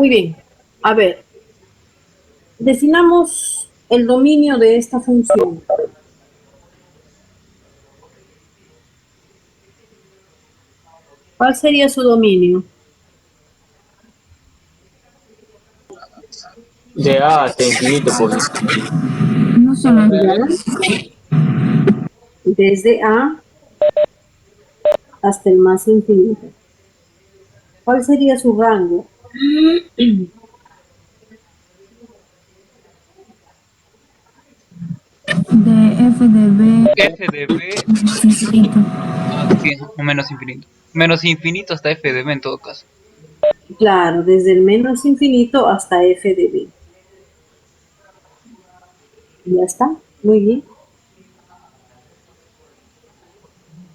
Muy bien. A ver, definamos el dominio de esta función. ¿Cuál sería su dominio? De A hasta infinito, pues. No solo ¿Ya? Desde A hasta el más infinito. ¿Cuál sería su rango? de f de b F de B infinito. sí, o menos infinito. Menos infinito hasta F de B en todo caso. Claro, desde el menos infinito hasta f de b. Ya está, muy bien.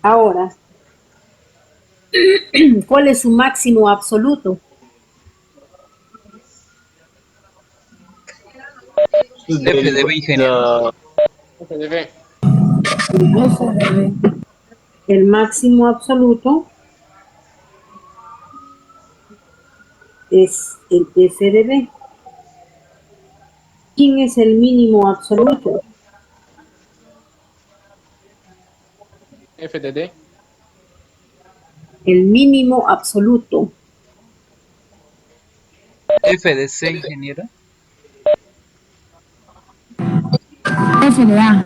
Ahora, ¿cuál es su máximo absoluto? F de B, ingeniero. F de B. f de b El máximo absoluto es el f de b. ¿Quién es el mínimo absoluto? F de D. El mínimo absoluto. F de C, ingeniero. f de a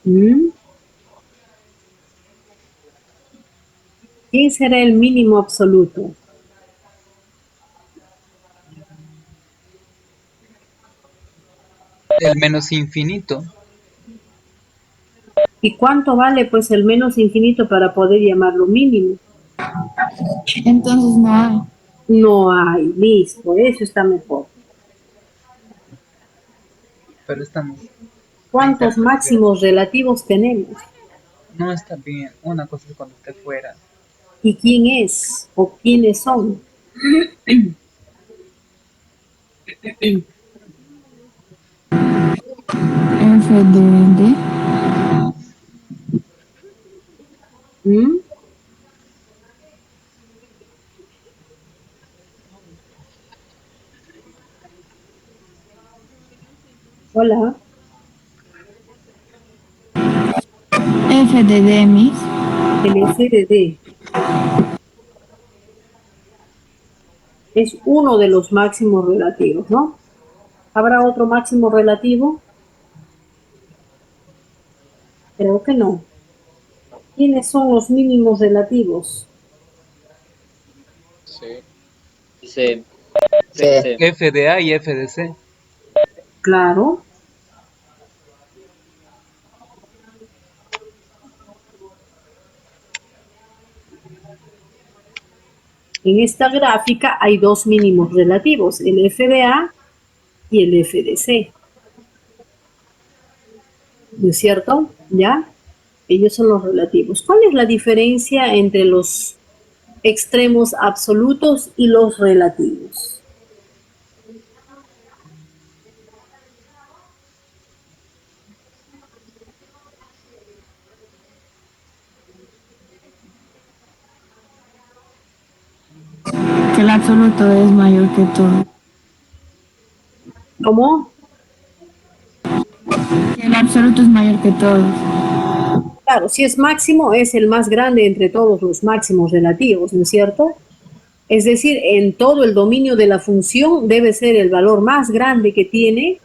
¿Mm? ¿Quién será el mínimo absoluto? El menos infinito. ¿Y cuánto vale pues el menos infinito para poder llamarlo mínimo? entonces no hay. No hay, listo, eso está mejor. Pero estamos a ¿Cuántos intermedias. máximos relativos tenemos? No está bien. Una cosa es cuando esté fuera. ¿Y quién es? ¿O quiénes son? f de d ¿Mm? Hola, f de d mis el f de d es uno de los máximos relativos, ¿no? ¿Habrá otro máximo relativo? Creo que no. ¿Quiénes son los mínimos relativos? C. C. C. F de A y F de C. Claro. En esta gráfica hay dos mínimos relativos, el f de A y el f de C. ¿No es cierto? ¿Ya? Ellos son los relativos. ¿Cuál es la diferencia entre los extremos absolutos y los relativos? que el absoluto es mayor que todo. ¿Cómo? Que el absoluto es mayor que todo. Claro, si es máximo, es el más grande entre todos los máximos relativos, ¿no es cierto? Es decir, en todo el dominio de la función debe ser el valor más grande que tiene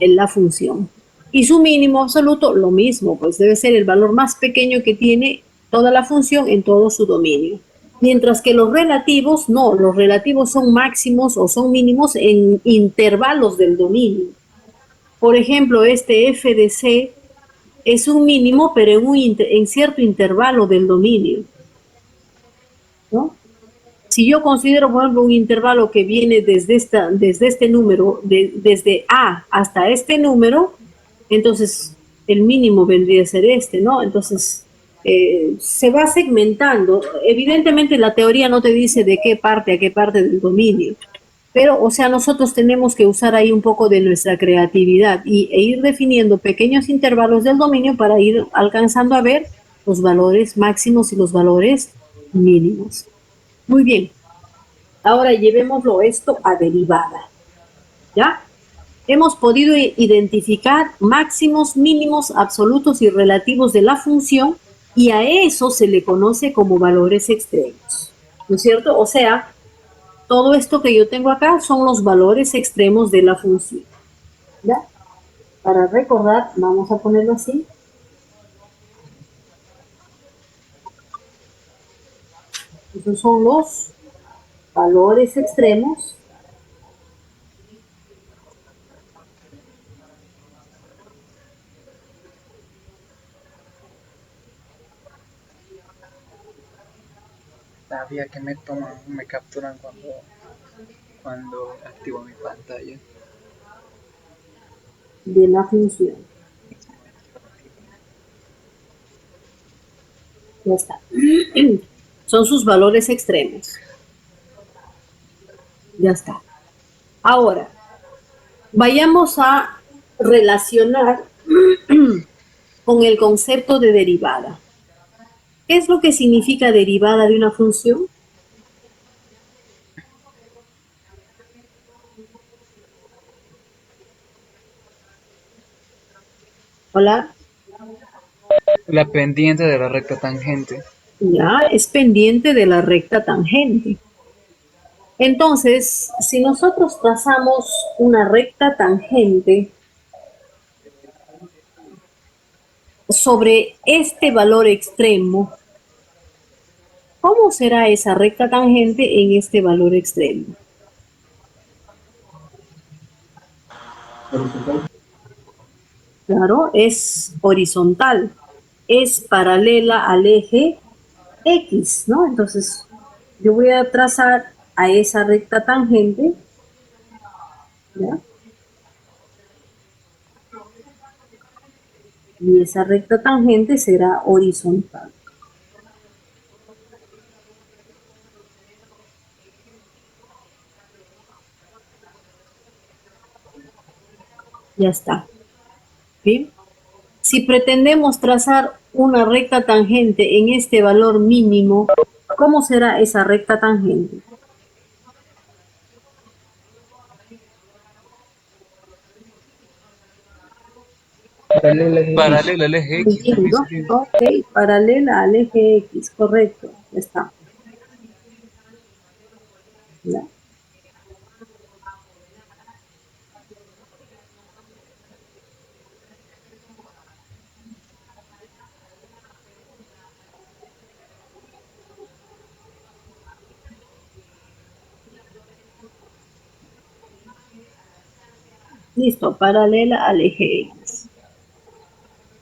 en la función. Y su mínimo absoluto, lo mismo, pues debe ser el valor más pequeño que tiene toda la función en todo su dominio. Mientras que los relativos, no, los relativos son máximos o son mínimos en intervalos del dominio. Por ejemplo, este f de c es un mínimo, pero en cierto intervalo del dominio, ¿no? Si yo considero, por ejemplo, un intervalo que viene desde este número, desde A hasta este número, entonces el mínimo vendría a ser este, ¿no? Entonces, se va segmentando. Evidentemente la teoría no te dice de qué parte a qué parte del dominio, pero, o sea, nosotros tenemos que usar ahí un poco de nuestra creatividad e ir definiendo pequeños intervalos del dominio para ir alcanzando a ver los valores máximos y los valores mínimos. Muy bien. Ahora llevémoslo esto a derivada. ¿Ya? Hemos podido identificar máximos, mínimos, absolutos y relativos de la función y a eso se le conoce como valores extremos. ¿No es cierto? O sea, todo esto que yo tengo acá son los valores extremos de la función. ¿Ya? Para recordar, vamos a ponerlo así. Esos son los valores extremos Sabía que me toman, me capturan cuando activo mi pantalla. de la función. Ya está. Son sus valores extremos. Ya está. Ahora, vayamos a relacionar con el concepto de derivada. ¿Qué es lo que significa derivada de una función? Hola, La pendiente de la recta tangente. ya es pendiente de la recta tangente. Entonces, si nosotros trazamos una recta tangente sobre este valor extremo, ¿cómo será esa recta tangente en este valor extremo? Claro, es horizontal, es paralela al eje X, ¿no? Entonces, yo voy a trazar a esa recta tangente, ¿ya? Y esa recta tangente será horizontal. Ya está. ¿Bien? Si pretendemos trazar una recta tangente en este valor mínimo, ¿cómo será esa recta tangente? Paralela al eje X también Entiendo. sería. Ok, paralela al eje X, correcto. Ya está. ¿Ya? Listo, paralela al eje X.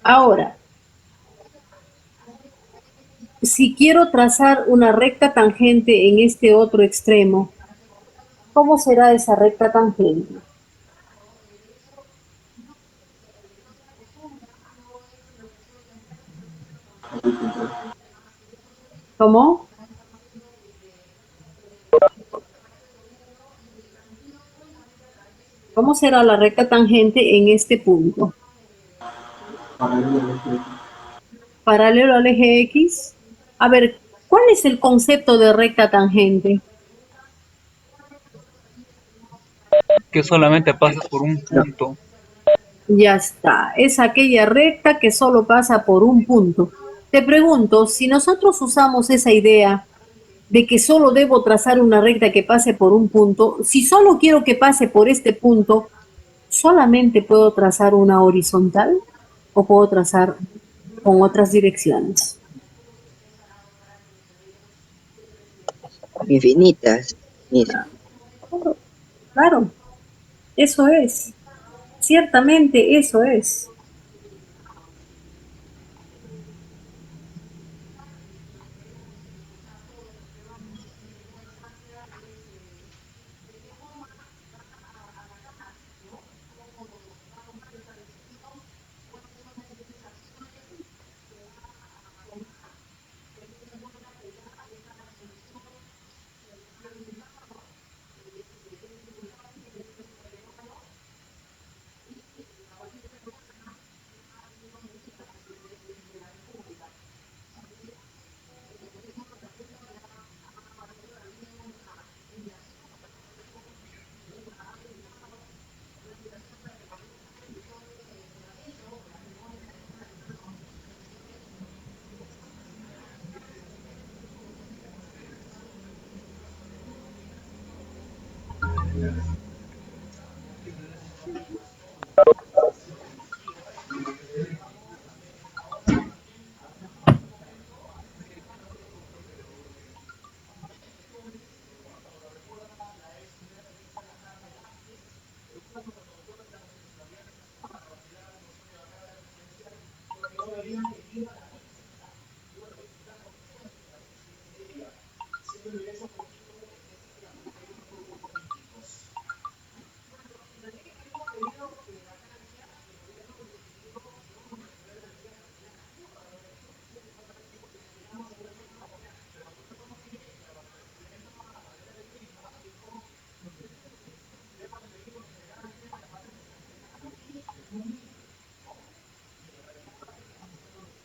Ahora, si quiero trazar una recta tangente en este otro extremo, ¿cómo será esa recta tangente? ¿Cómo? ¿Cómo será la recta tangente en este punto? Paralelo al eje X. A ver, ¿cuál es el concepto de recta tangente? Que solamente pasa por un punto. Ya está, es aquella recta que solo pasa por un punto. Te pregunto, si nosotros usamos esa idea de que solo debo trazar una recta que pase por un punto, si solo quiero que pase por este punto, ¿solamente puedo trazar una horizontal o puedo trazar con otras direcciones? Infinitas. Mira, Claro, eso es. Ciertamente eso es.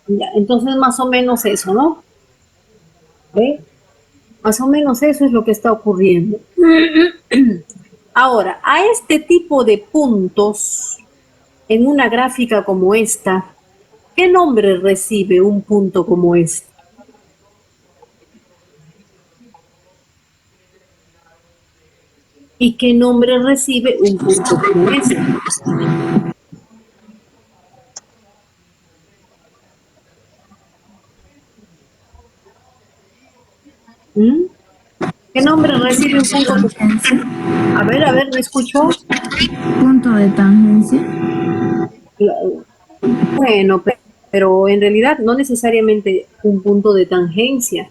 Ya, entonces más o menos eso, ¿no? ¿Ve? Más o menos eso es lo que está ocurriendo. Ahora, a este tipo de puntos en una gráfica como esta, ¿qué nombre recibe un punto como este? ¿Y qué nombre recibe un punto como este? ¿Mm? ¿Qué nombre recibe un punto como este? A ver, ¿me escuchó? Punto de tangencia. Bueno, pero en realidad no necesariamente un punto de tangencia,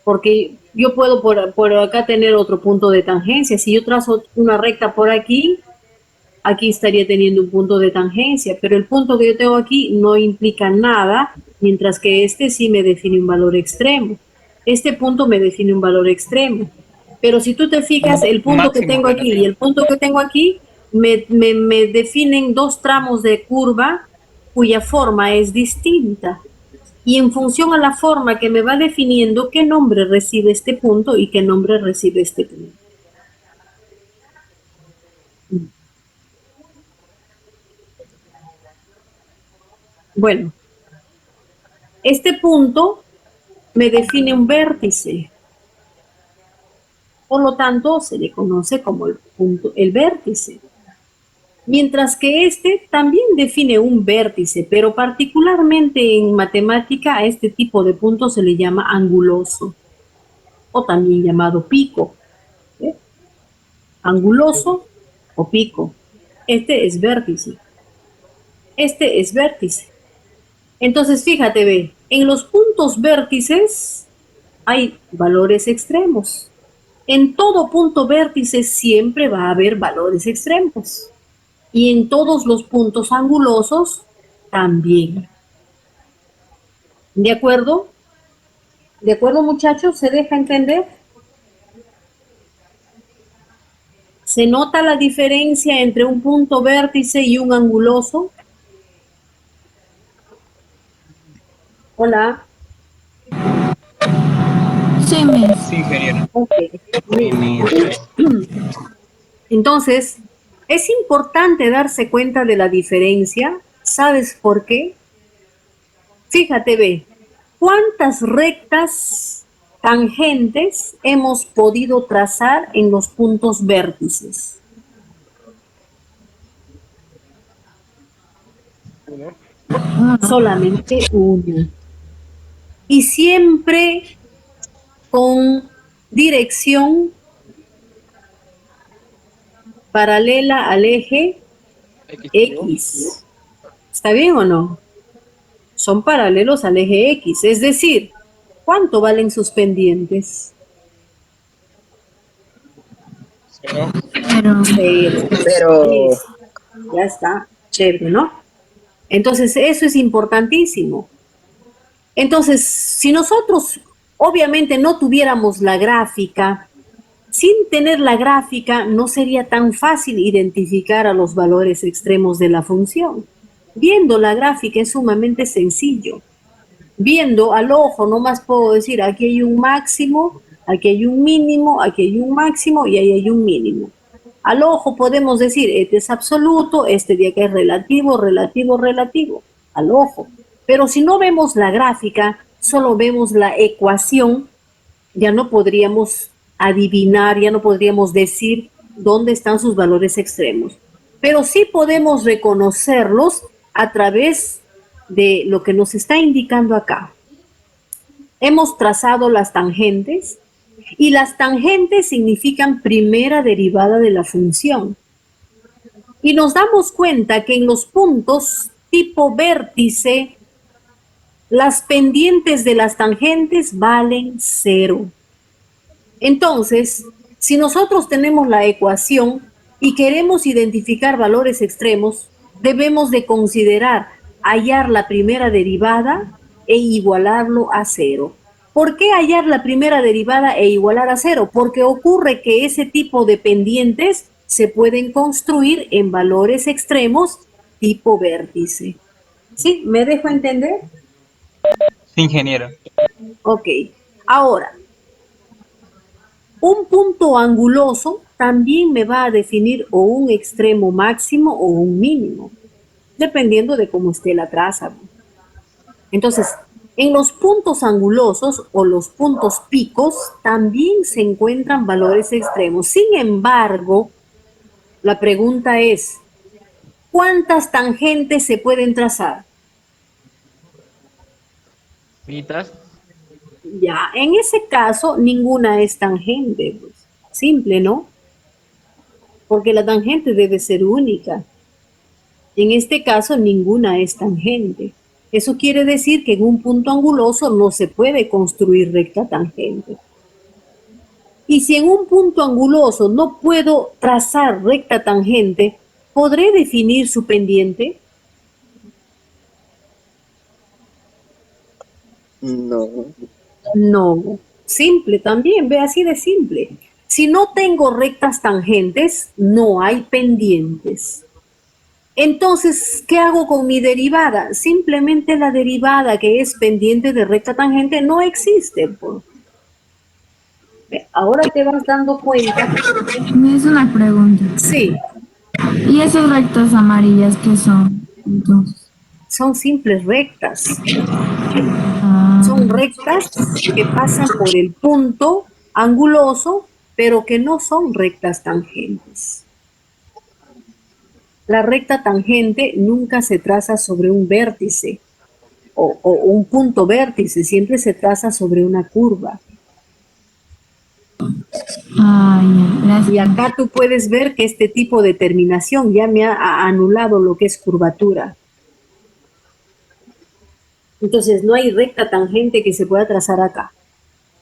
porque yo puedo por acá tener otro punto de tangencia. Si yo trazo una recta por aquí, aquí estaría teniendo un punto de tangencia, pero el punto que yo tengo aquí no implica nada, mientras que este sí me define un valor extremo. Este punto me define un valor extremo. Pero si tú te fijas, el punto que Máximo tengo aquí y relativo. el punto que tengo aquí me definen dos tramos de curva cuya forma es distinta. Y en función a la forma que me va definiendo, qué nombre recibe este punto y qué nombre recibe este punto. Bueno, este punto me define un vértice. Por lo tanto, se le conoce como el punto, el vértice. Mientras que este también define un vértice, pero particularmente en matemática a este tipo de punto se le llama anguloso, o también llamado pico. ¿Eh? Anguloso o pico. Este es vértice. Este es vértice. Entonces, fíjate, ve, en los puntos vértices hay valores extremos. En todo punto vértice siempre va a haber valores extremos. Y en todos los puntos angulosos también. ¿De acuerdo? ¿De acuerdo, muchachos? ¿Se deja entender? ¿Se nota la diferencia entre un punto vértice y un anguloso? Hola. Sí, Miss. Sí, ingeniero. Ok. Entonces, es importante darse cuenta de la diferencia. ¿Sabes por qué? Fíjate, ve, ¿cuántas rectas tangentes hemos podido trazar en los puntos vértices? Uno. Solamente una. Y siempre con dirección paralela al eje X. ¿Está bien o no? Son paralelos al eje X. Es decir, ¿cuánto valen sus pendientes? Cero. Pero Cero. Ya está. Chévere, ¿no? Entonces, eso es importantísimo. Entonces, si nosotros obviamente no tuviéramos la gráfica, sin tener la gráfica no sería tan fácil identificar a los valores extremos de la función. Viendo la gráfica es sumamente sencillo. Viendo al ojo, nomás puedo decir, aquí hay un máximo, aquí hay un mínimo, aquí hay un máximo y ahí hay un mínimo. Al ojo podemos decir, este es absoluto, este de acá es relativo, relativo, relativo, al ojo. Pero si no vemos la gráfica, solo vemos la ecuación, ya no podríamos adivinar, ya no podríamos decir dónde están sus valores extremos. Pero sí podemos reconocerlos a través de lo que nos está indicando acá. Hemos trazado las tangentes y las tangentes significan primera derivada de la función. Y nos damos cuenta que en los puntos tipo vértice, las pendientes de las tangentes valen 0. Entonces, si nosotros tenemos la ecuación y queremos identificar valores extremos, debemos de considerar hallar la primera derivada e igualarlo a 0. ¿Por qué hallar la primera derivada e igualar a 0? Porque ocurre que ese tipo de pendientes se pueden construir en valores extremos tipo vértice. ¿Sí? ¿Me dejo entender? Sí, ingeniero. Ok. Ahora, un punto anguloso también me va a definir o un extremo máximo o un mínimo, dependiendo de cómo esté la traza. Entonces, en los puntos angulosos o los puntos picos también se encuentran valores extremos. Sin embargo, la pregunta es, ¿cuántas tangentes se pueden trazar? Mitas. Ya, en ese caso, ninguna es tangente. Pues. Simple, ¿no? Porque la tangente debe ser única. En este caso, ninguna es tangente. Eso quiere decir que en un punto anguloso no se puede construir recta tangente. Y si en un punto anguloso no puedo trazar recta tangente, ¿podré definir su pendiente? No. No. Simple también, ve así de simple. Si no tengo rectas tangentes, no hay pendientes. Entonces, ¿qué hago con mi derivada? Simplemente la derivada que es pendiente de recta tangente no existe. Pues. Ahora te vas dando cuenta. Me es una pregunta. Sí, ¿Y esas rectas amarillas qué son? Entonces, son simples rectas. ah, Son rectas que pasan por el punto anguloso, pero que no son rectas tangentes. La recta tangente nunca se traza sobre un vértice o un punto vértice, siempre se traza sobre una curva. ya, gracias. Y acá tú puedes ver que este tipo de terminación ya me ha anulado lo que es curvatura. Entonces no hay recta tangente que se pueda trazar acá.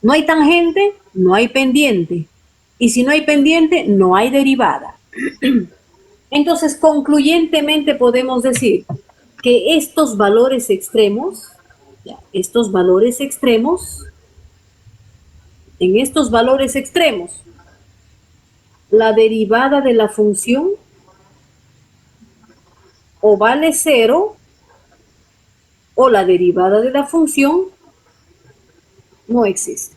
No hay tangente, no hay pendiente. Y si no hay pendiente, no hay derivada. Entonces, concluyentemente podemos decir que estos valores extremos, en estos valores extremos, la derivada de la función o vale 0 o la derivada de la función no existe.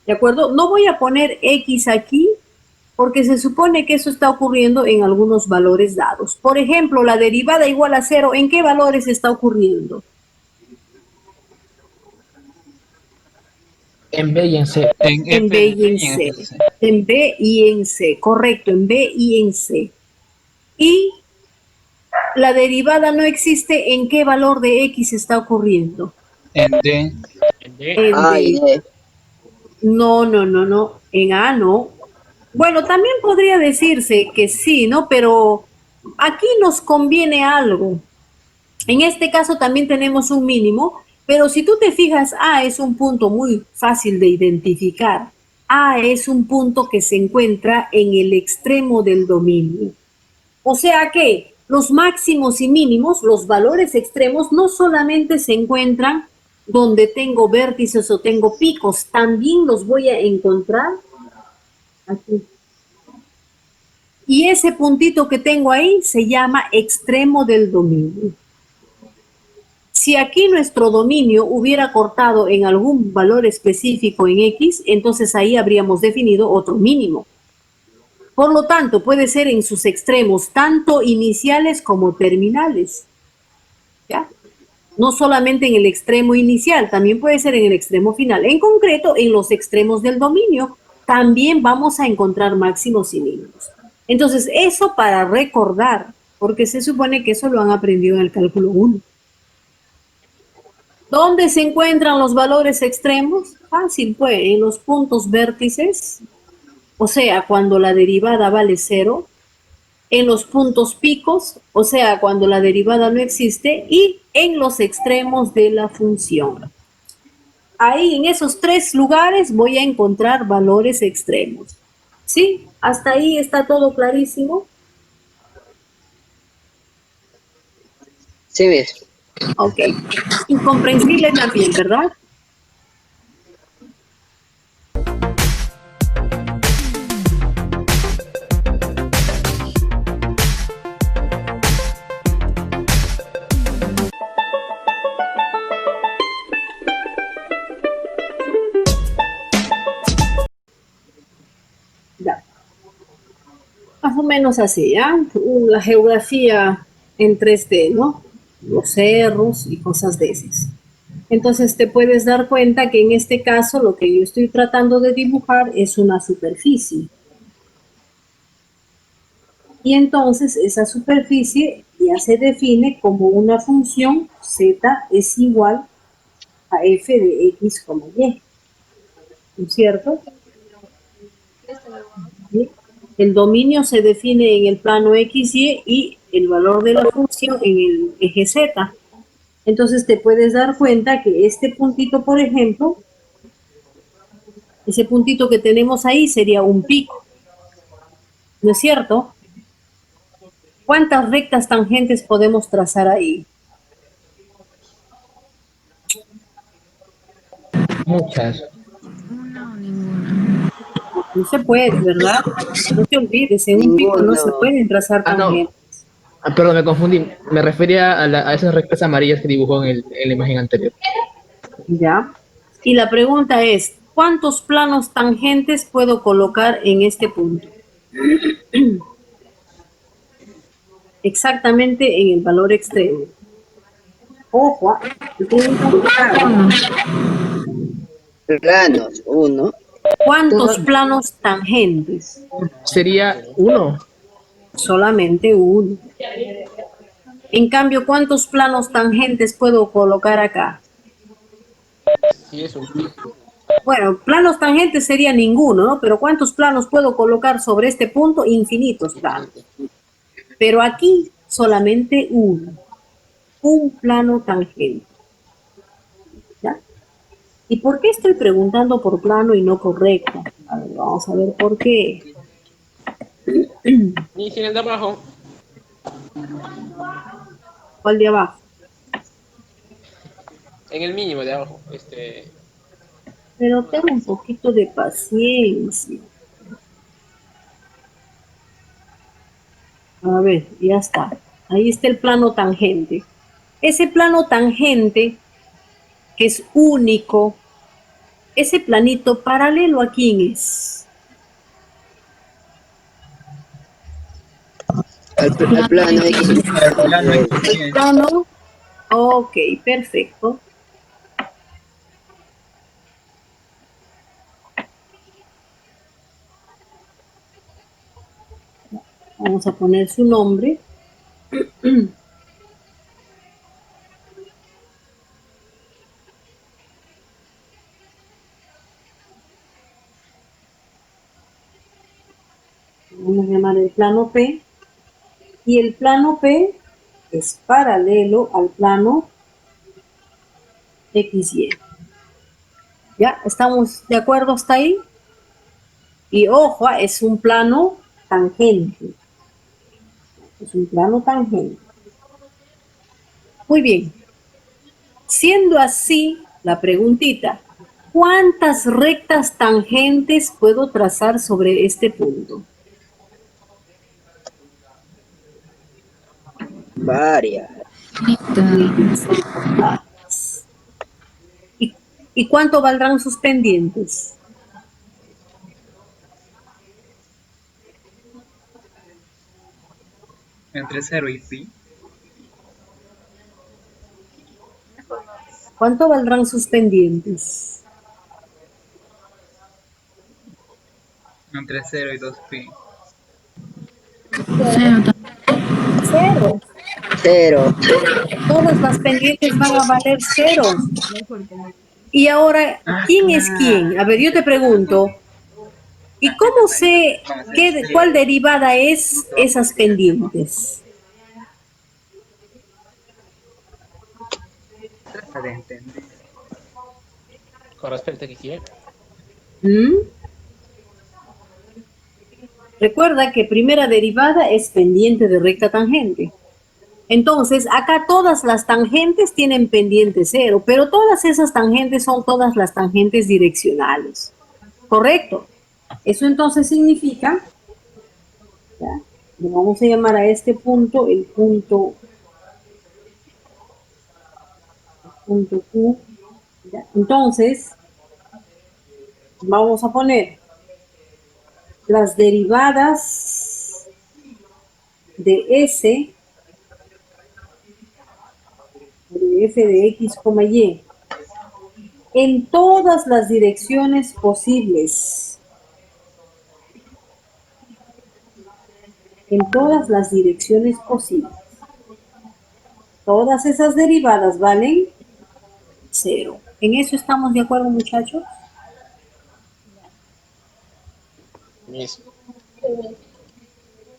¿De acuerdo? No voy a poner X aquí porque se supone que eso está ocurriendo en algunos valores dados. Por ejemplo, la derivada igual a 0, ¿en qué valores está ocurriendo? En B y en C. En B y en C. En B y en C, correcto, en B y en C. Y la derivada no existe, ¿en qué valor de X está ocurriendo? En D. En D. En Ay, D. No. En A no. Bueno, también podría decirse que sí, ¿no? Pero aquí nos conviene algo. En este caso también tenemos un mínimo, pero si tú te fijas, A es un punto muy fácil de identificar. A es un punto que se encuentra en el extremo del dominio. O sea que los máximos y mínimos, los valores extremos, no solamente se encuentran donde tengo vértices o tengo picos, también los voy a encontrar aquí. Y ese puntito que tengo ahí se llama extremo del dominio. Si aquí nuestro dominio hubiera cortado en algún valor específico en X, entonces ahí habríamos definido otro mínimo. Por lo tanto, puede ser en sus extremos, tanto iniciales como terminales. ¿Ya? No solamente en el extremo inicial, también puede ser en el extremo final. En concreto, en los extremos del dominio, también vamos a encontrar máximos y mínimos. Entonces, eso para recordar, porque se supone que eso lo han aprendido en el cálculo 1. ¿Dónde se encuentran los valores extremos? Fácil, pues, en los puntos vértices, o sea, cuando la derivada vale 0, en los puntos picos, o sea, cuando la derivada no existe, y en los extremos de la función. Ahí, en esos 3 lugares, voy a encontrar valores extremos. ¿Sí? ¿Hasta ahí está todo clarísimo? Sí, Miss. Ok. Incomprensible también, ¿verdad? Ya. Más o menos así, ¿ya? La geografía en 3D, ¿no? Los cerros y cosas de esas. Entonces te puedes dar cuenta que en este caso lo que yo estoy tratando de dibujar es una superficie. Y entonces esa superficie ya se define como una función z es igual a f de x, y. ¿No es cierto? ¿Sí? El dominio se define en el plano XY y el valor de la función en el eje Z. Entonces te puedes dar cuenta que este puntito, por ejemplo, ese puntito que tenemos ahí sería un pico. ¿No es cierto? ¿Cuántas rectas tangentes podemos trazar ahí? Muchas. Una o ninguna. No se puede, ¿verdad? No te olvides, en un pico no se Ninguno. pueden trazar Ah, no. tangentes. Perdón, me confundí. Me refería a esas rectas amarillas que dibujó en la imagen anterior. ¿Ya? Y la pregunta es, ¿cuántos planos tangentes puedo colocar en este punto? Exactamente en el valor extremo. Ojo, Uno. Planos, uno. ¿cuántos planos tangentes? Sería uno. Solamente uno. En cambio, ¿cuántos planos tangentes puedo colocar acá? Sí, es un pico. Bueno, planos tangentes sería ninguno, ¿no? Pero ¿cuántos planos puedo colocar sobre este punto? Infinitos planos. Pero aquí solamente uno. Un plano tangente. ¿Ya? ¿Y por qué estoy preguntando por plano y no por recta? A ver, vamos a ver por qué. Y sin el de abajo. ¿Cuál de abajo? En el mínimo de abajo. Pero ten un poquito de paciencia. A ver, ya está. Ahí está el plano tangente. Ese plano tangente, que es único, ese planito paralelo a quién es. Al plano X. El plano El X. plano. Ok, perfecto. Vamos a poner su nombre. Vamos a llamar el plano P. Y el plano P es paralelo al plano XY. ¿Ya? ¿Estamos de acuerdo hasta ahí? Y ojo, es un plano tangente. Es un plano tangente. Muy bien. Siendo así, la preguntita, ¿cuántas rectas tangentes puedo trazar sobre este punto? Varias. ¿Y, y cuánto valdrán sus pendientes? Entre 0 y pi. ¿Cuánto valdrán sus pendientes? Entre 0 y 2pi. Cero también. Cero. Cero. Todas las pendientes van a valer cero. Y ahora, Ah, ¿quién es claro. quién? A ver, yo te pregunto, ¿y cómo sé cuál derivada es esas pendientes? Trata de entender. Con respecto a que quién. ¿Mm? Recuerda que primera derivada es pendiente de recta tangente. Entonces, acá todas las tangentes tienen pendiente cero, pero todas esas tangentes son todas las tangentes direccionales. ¿Correcto? Eso entonces significa, ¿ya? Le vamos a llamar a este punto el punto Q. ¿Ya? Entonces, vamos a poner las derivadas de S, de f de x, y, en todas las direcciones posibles. En todas las direcciones posibles. Todas esas derivadas valen cero. ¿En eso estamos de acuerdo, muchachos? Mis.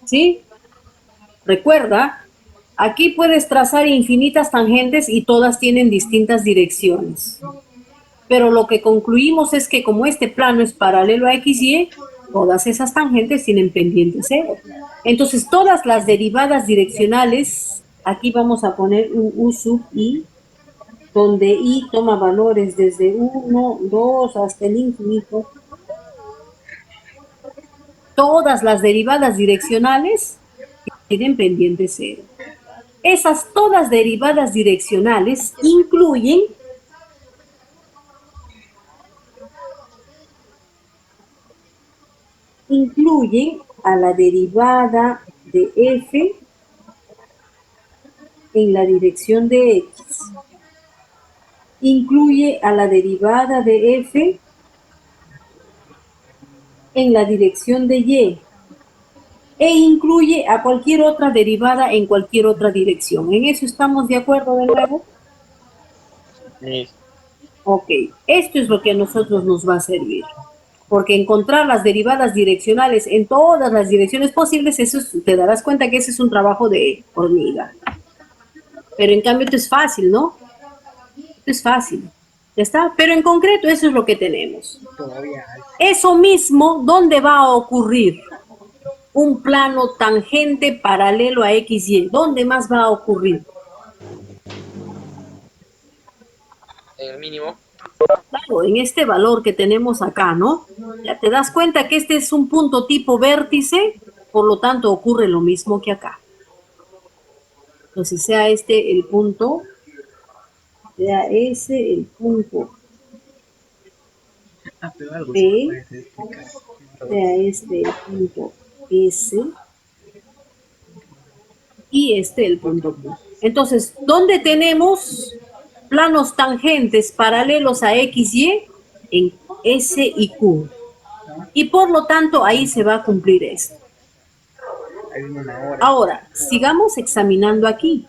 ¿Sí? Recuerda, aquí puedes trazar infinitas tangentes y todas tienen distintas direcciones. Pero lo que concluimos es que como este plano es paralelo a XY, todas esas tangentes tienen pendiente cero. Entonces, todas las derivadas direccionales, aquí vamos a poner un U sub I, donde I toma valores desde 1, 2 hasta el infinito. Todas las derivadas direccionales tienen pendiente cero. Esas todas derivadas direccionales incluyen a la derivada de f en la dirección de x, incluye a la derivada de f en la dirección de y, e incluye a cualquier otra derivada en cualquier otra dirección. ¿En eso estamos de acuerdo de nuevo? Mis. Ok, esto es lo que a nosotros nos va a servir. Porque encontrar las derivadas direccionales en todas las direcciones posibles, te darás cuenta que ese es un trabajo de hormiga. Pero en cambio esto es fácil, ¿no? Esto es fácil. ¿Ya está? Pero en concreto eso es lo que tenemos. Todavía Eso mismo, ¿dónde va a ocurrir? Un plano tangente paralelo a XY. ¿Dónde más va a ocurrir? En el mínimo. Claro, en este valor que tenemos acá, ¿no? Ya te das cuenta que este es un punto tipo vértice, por lo tanto ocurre lo mismo que acá. Entonces sea este el punto, sea ese el punto pero algo sí P, puedes explicar. sea este el punto S y este el punto Q. Entonces, ¿dónde tenemos planos tangentes paralelos a XY? En S y Q. Y por lo tanto, ahí se va a cumplir esto. Hay una hora. Ahora, sigamos examinando aquí,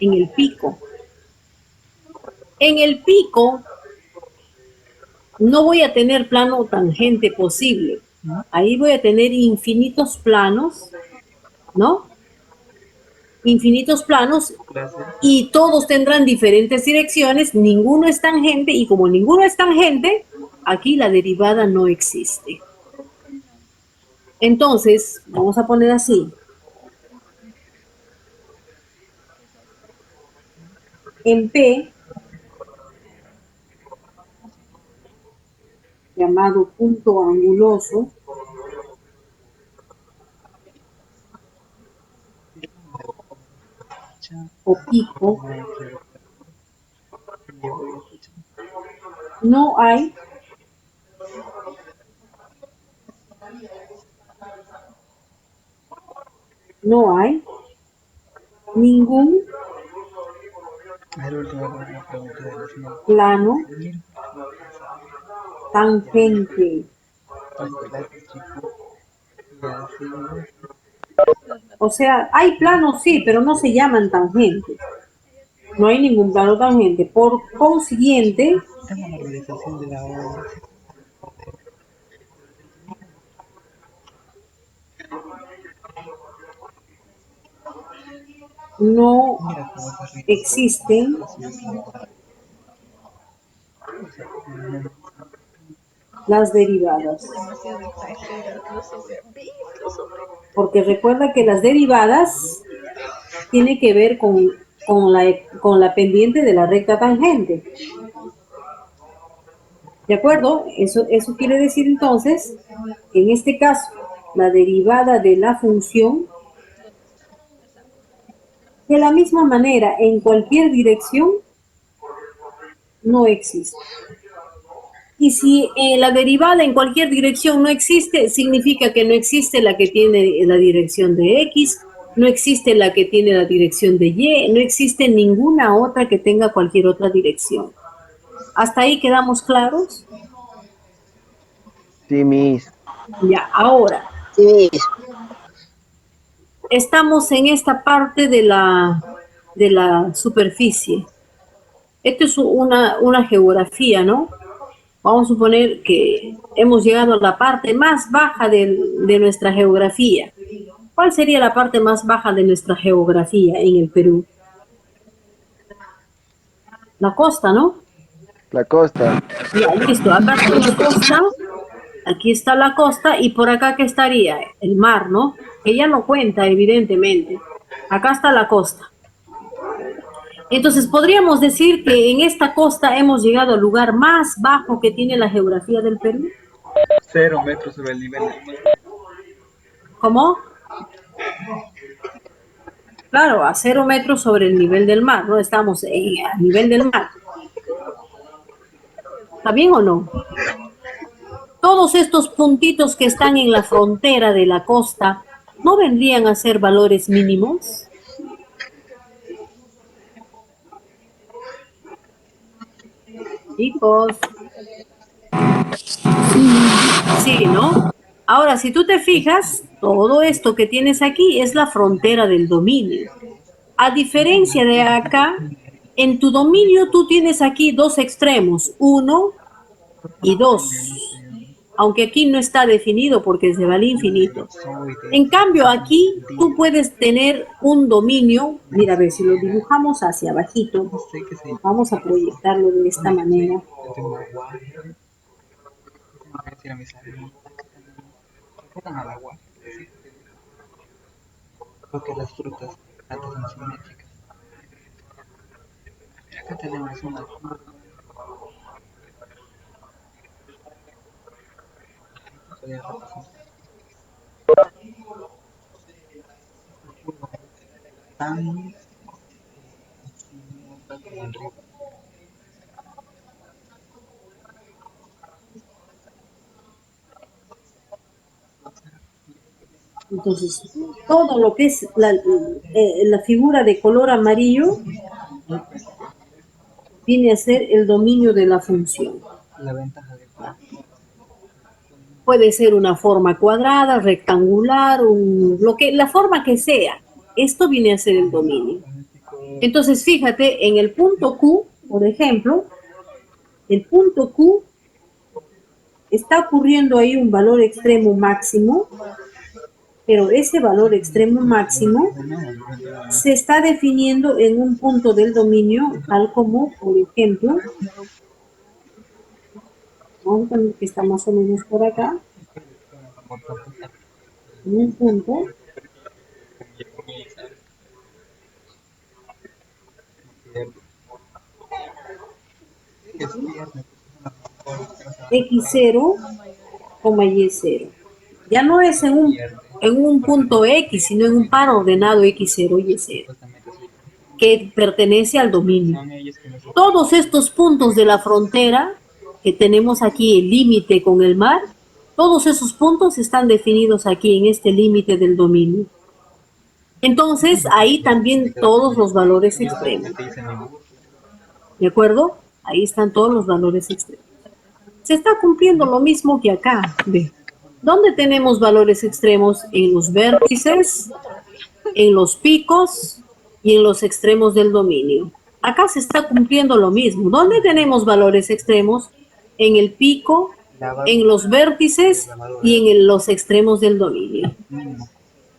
en el pico. En el pico no voy a tener plano tangente posible. Ahí voy a tener infinitos planos, ¿no? Infinitos planos y todos tendrán diferentes direcciones, ninguno es tangente y como ninguno es tangente, aquí la derivada no existe. Entonces, vamos a poner así. En P, llamado punto anguloso, o pico, no hay ningún El último que me pregunté de los no. plano tangente. O sea, hay planos sí, pero no se llaman tangentes. No hay ningún plano tangente. Por consiguiente, Tengo una realización de la obra. no Mira cómo está rico. existen las derivadas. Porque recuerda que las derivadas tienen que ver con la pendiente de la recta tangente. ¿De acuerdo? Eso quiere decir entonces que en este caso la derivada de la función, de la misma manera en cualquier dirección, no existe. Y si la derivada en cualquier dirección no existe, significa que no existe la que tiene la dirección de X, no existe la que tiene la dirección de Y, no existe ninguna otra que tenga cualquier otra dirección. ¿Hasta ahí quedamos claros? Sí, Miss. Ya, ahora, Sí, Miss. estamos en esta parte de la superficie. Esto es una geografía, ¿no? Vamos a suponer que hemos llegado a la parte más baja de nuestra geografía. ¿Cuál sería la parte más baja de nuestra geografía en el Perú? La costa, ¿no? La costa. Ya, listo. Acá está la costa. Aquí está la costa y por acá, ¿qué estaría? El mar, ¿no? Ella no cuenta, evidentemente. Acá está la costa. Entonces, podríamos decir que en esta costa hemos llegado al lugar más bajo que tiene la geografía del Perú. 0 metros sobre el nivel del mar. ¿Cómo? Claro, a 0 metros sobre el nivel del mar, ¿no? Estamos a nivel del mar. ¿Está bien o no? Todos estos puntitos que están en la frontera de la costa, ¿no vendrían a ser valores mínimos? Chicos. Sí, ¿no? Ahora, si tú te fijas, todo esto que tienes aquí es la frontera del dominio. A diferencia de acá, en tu dominio tú tienes aquí dos extremos, 1 y 2. Aunque aquí no está definido porque se va al infinito. En cambio, aquí tú puedes tener un dominio. Mira, a ver, si lo dibujamos hacia abajito, vamos a proyectarlo de esta manera. Yo tengo agua. Tengo que decir a mis alumnos que pongan al agua. Porque las frutas antes son simétricas. Acá tenemos una. Tan Entonces, todo lo que es la figura de color amarillo viene a ser el dominio de la función. la ventaja de Puede ser una forma cuadrada, rectangular, la forma que sea. Esto viene a ser el dominio. Entonces, fíjate, en el punto Q, por ejemplo, el punto Q está ocurriendo ahí un valor extremo máximo, pero ese valor extremo máximo se está definiendo en un punto del dominio, tal como, por ejemplo, vamos a poner que está más o menos por acá, en un punto X0, Y0. Ya no es en un punto X, sino en un par ordenado X0, Y0, que pertenece al dominio. Todos estos puntos de la frontera que tenemos aquí, el límite con el mar, todos esos puntos están definidos aquí en este límite del dominio. Entonces, ahí también todos los valores extremos. ¿De acuerdo? Ahí están todos los valores extremos. Se está cumpliendo lo mismo que acá, ve. ¿Dónde tenemos valores extremos? En los vértices, en los picos y en los extremos del dominio. Acá se está cumpliendo lo mismo. ¿Dónde tenemos valores extremos? En el pico, en los vértices y en los extremos del dominio. Mínimo.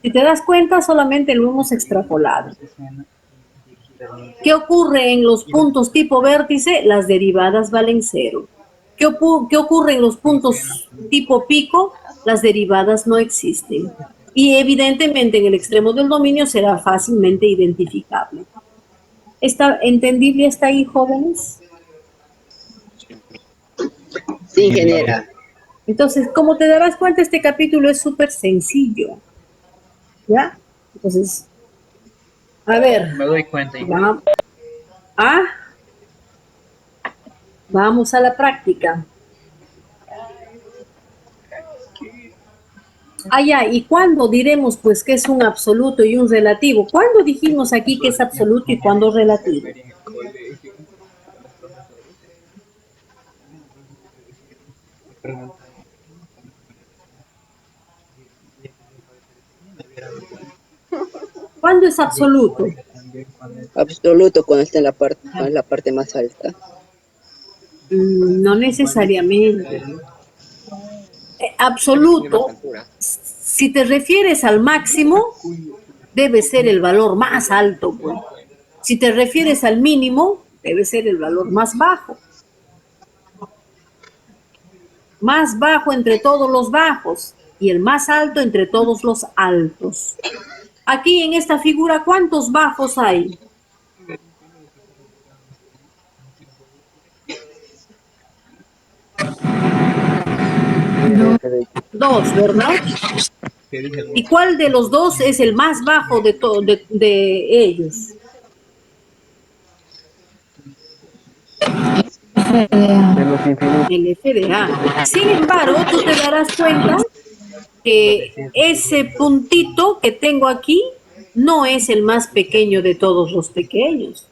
Si te das cuenta, solamente lo hemos extrapolado. ¿Qué ocurre en los puntos tipo vértice? Las derivadas valen cero. ¿Qué ocurre en los puntos tipo pico? Las derivadas no existen. Y evidentemente en el extremo del dominio será fácilmente identificable. ¿Está entendible hasta ahí, jóvenes? Sí, ingeniera. Entonces, como te darás cuenta, este capítulo es súper sencillo. ¿Ya? Entonces, a ver, Me doy cuenta. ¿ah? Vamos a la práctica. Ah, ya, ¿y cuándo diremos pues que es un absoluto y un relativo? ¿Cuándo dijimos aquí que es absoluto y cuándo relativo? ¿Cuándo es absoluto? Absoluto cuando está en la parte más alta. No necesariamente. Absoluto, si te refieres al máximo, debe ser el valor más alto, pues. Si te refieres al mínimo, debe ser el valor más bajo. Más bajo entre todos los bajos y el más alto entre todos los altos. Aquí en esta figura, ¿cuántos bajos hay? Dos, ¿verdad? ¿Y cuál de los dos es el más bajo de ellos? El FDA. Sin embargo, tú te darás cuenta que ese puntito que tengo aquí no es el más pequeño de todos los pequeños.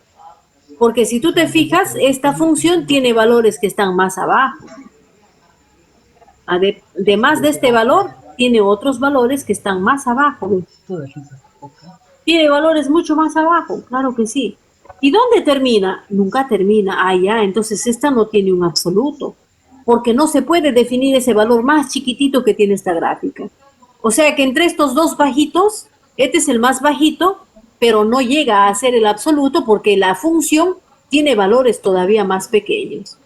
Porque si tú te fijas, esta función tiene valores que están más abajo. Además de este valor, tiene otros valores que están más abajo. Tiene valores mucho más abajo, claro que sí. ¿Y dónde termina? Nunca termina. Ah, ya, entonces esta no tiene un absoluto, porque no se puede definir ese valor más chiquitito que tiene esta gráfica. O sea que entre estos dos bajitos, este es el más bajito, pero no llega a ser el absoluto porque la función tiene valores todavía más pequeños.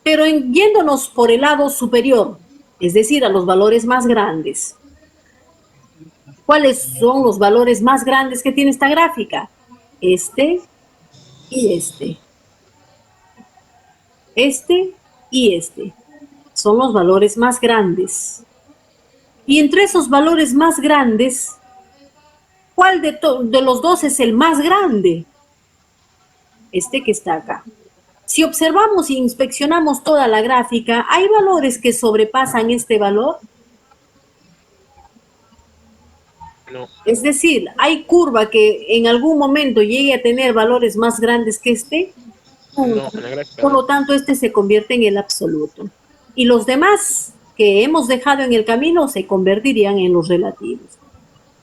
Pero yéndonos por el lado superior, es decir, a los valores más grandes, ¿cuáles son los valores más grandes que tiene esta gráfica? Este y este. Este y este. Son los valores más grandes. Y entre esos valores más grandes, ¿cuál de los dos es el más grande? Este que está acá. Si observamos e inspeccionamos toda la gráfica, ¿hay valores que sobrepasan este valor? No, Es decir, ¿hay curva que en algún momento llegue a tener valores más grandes que este? no, en la gráfica Por no. lo tanto, este se convierte en el absoluto. Y los demás que hemos dejado en el camino se convertirían en los relativos.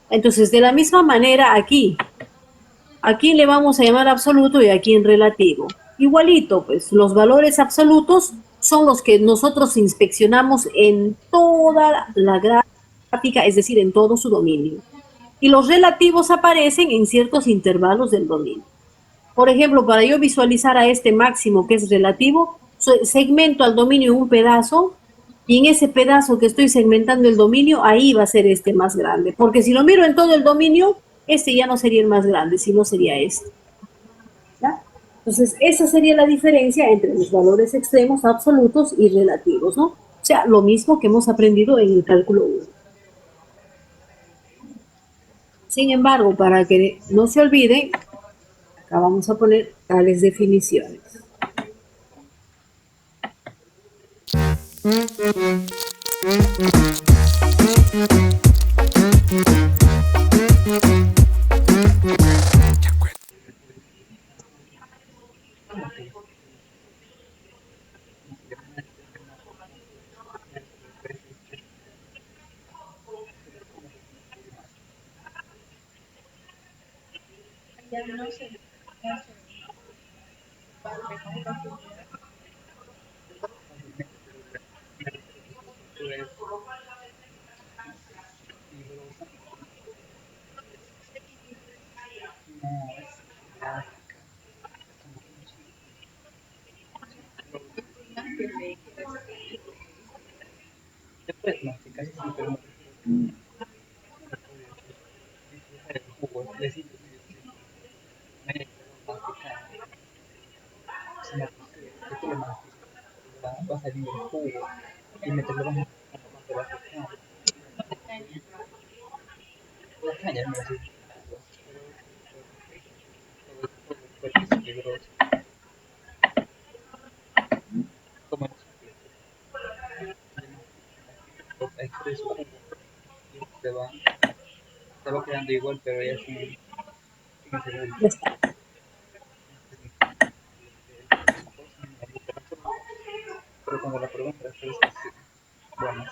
Entonces, de la misma manera aquí le vamos a llamar absoluto y aquí en relativo. Igualito, pues los valores absolutos son los que nosotros inspeccionamos en toda la gráfica, es decir, en todo su dominio. Y los relativos aparecen en ciertos intervalos del dominio. Por ejemplo, para yo visualizar a este máximo que es relativo, segmento al dominio un pedazo y en ese pedazo que estoy segmentando el dominio, ahí va a ser este más grande. Porque si lo miro en todo el dominio, este ya no sería el más grande, sino sería este. ¿Ya? Entonces, esa sería la diferencia entre los valores extremos, absolutos y relativos, ¿no? O sea, lo mismo que hemos aprendido en el cálculo 1. Sin embargo, para que no se olviden, acá vamos a poner tales definiciones. Tú eres fibrosa, no es elástica, es como un chip. Te puedes masticar, sí, pero no te puedes disfrutar el jugo, el flecito, sí, sí. No hay que masticar. Si no, que tú lo masticas, va a salir el jugo y mientras lo vas masticando, más te va a afectar. La caña no es jugo, pero todo el cuerpo es fibroso, como el chicle. Expreso jugo y se va quedando igual, pero ya sin ese Ya dulce. está. Pero cuando la pruebas refresca, sí. Bueno,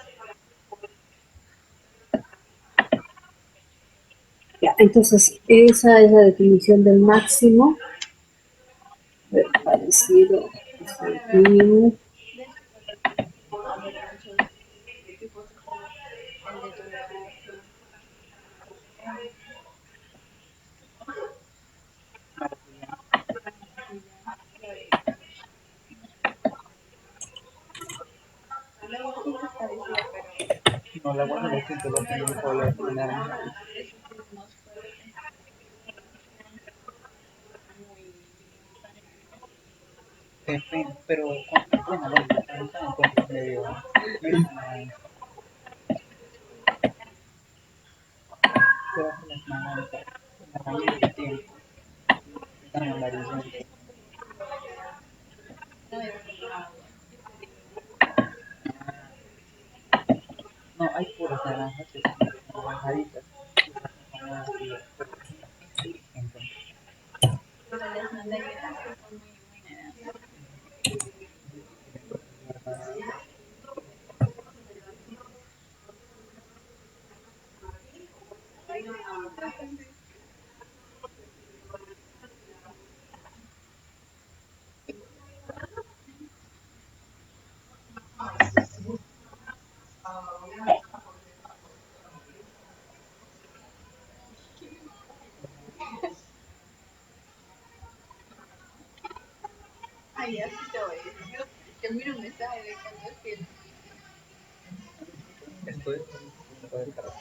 Ya, entonces, esa es la definición del máximo. A ver, parecido. Aquí. no, la guarda lo siento, lo tengo mejor la naranja. Pero bueno, la naranja encuentro medio naranja. Pero las naranjas, la mayoría del tiempo, están amarillentas. No, hay puras naranjas que son naranjaditas. Y esas no son nada así, entonces. Esto es para descargar.